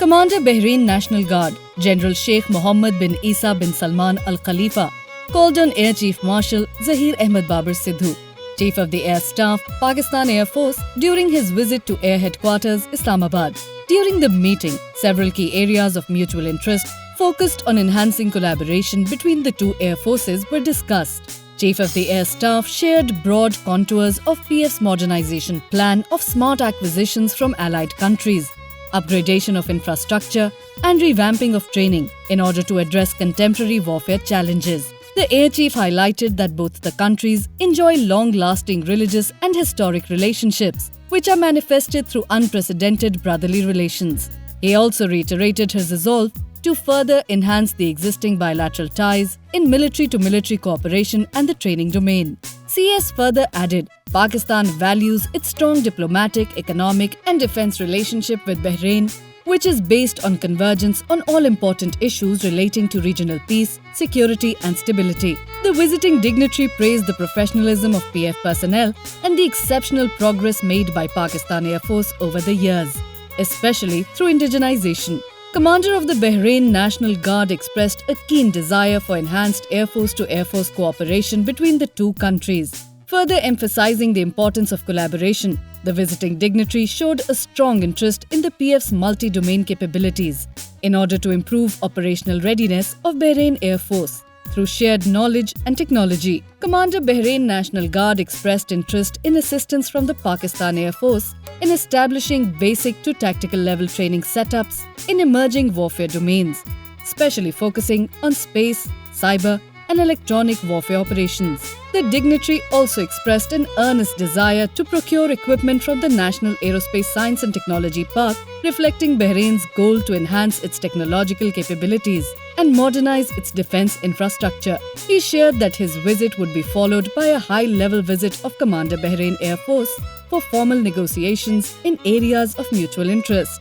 Commander Bahrain National Guard, General Sheikh Mohammed bin Isa bin Salman Al Khalifa, called on Air Chief Marshal Zahir Ahmed Babar Sidhu, Chief of the Air Staff, Pakistan Air Force, during his visit to Air Headquarters, Islamabad. During the meeting, several key areas of mutual interest focused on enhancing collaboration between the two air forces were discussed. Chief of the Air Staff shared broad contours of PF's modernization plan of smart acquisitions from allied countries, upgradation of infrastructure, and revamping of training in order to address contemporary warfare challenges. The Air Chief highlighted that both the countries enjoy long-lasting religious and historic relationships, which are manifested through unprecedented brotherly relations. He also reiterated his resolve to further enhance the existing bilateral ties in military-to-military cooperation and the training domain. CS further added, Pakistan values its strong diplomatic, economic and defense relationship with Bahrain, which is based on convergence on all important issues relating to regional peace, security and stability. The visiting dignitary praised the professionalism of PF personnel and the exceptional progress made by Pakistan Air Force over the years, especially through indigenization. Commander of the Bahrain National Guard expressed a keen desire for enhanced Air Force-to-Air Force cooperation between the two countries. Further emphasizing the importance of collaboration, the visiting dignitary showed a strong interest in the PF's multi-domain capabilities in order to improve operational readiness of Bahrain Air Force through shared knowledge and technology. Commander Bahrain National Guard expressed interest in assistance from the Pakistan Air Force in establishing basic to tactical level training setups in emerging warfare domains, especially focusing on space, cyber, and electronic warfare operations. The dignitary also expressed an earnest desire to procure equipment from the National Aerospace Science and Technology Park, reflecting Bahrain's goal to enhance its technological capabilities and modernize its defense infrastructure. He shared that his visit would be followed by a high-level visit of Commander Bahrain Air Force for formal negotiations in areas of mutual interest.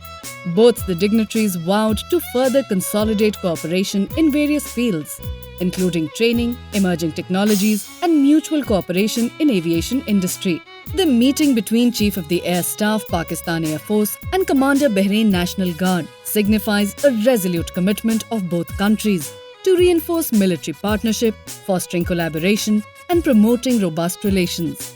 Both the dignitaries vowed to further consolidate cooperation in various fields, including training, emerging technologies, and mutual cooperation in aviation industry. The meeting between Chief of the Air Staff, Pakistan Air Force, and Commander Bahrain National Guard signifies a resolute commitment of both countries to reinforce military partnership, fostering collaboration, and promoting robust relations.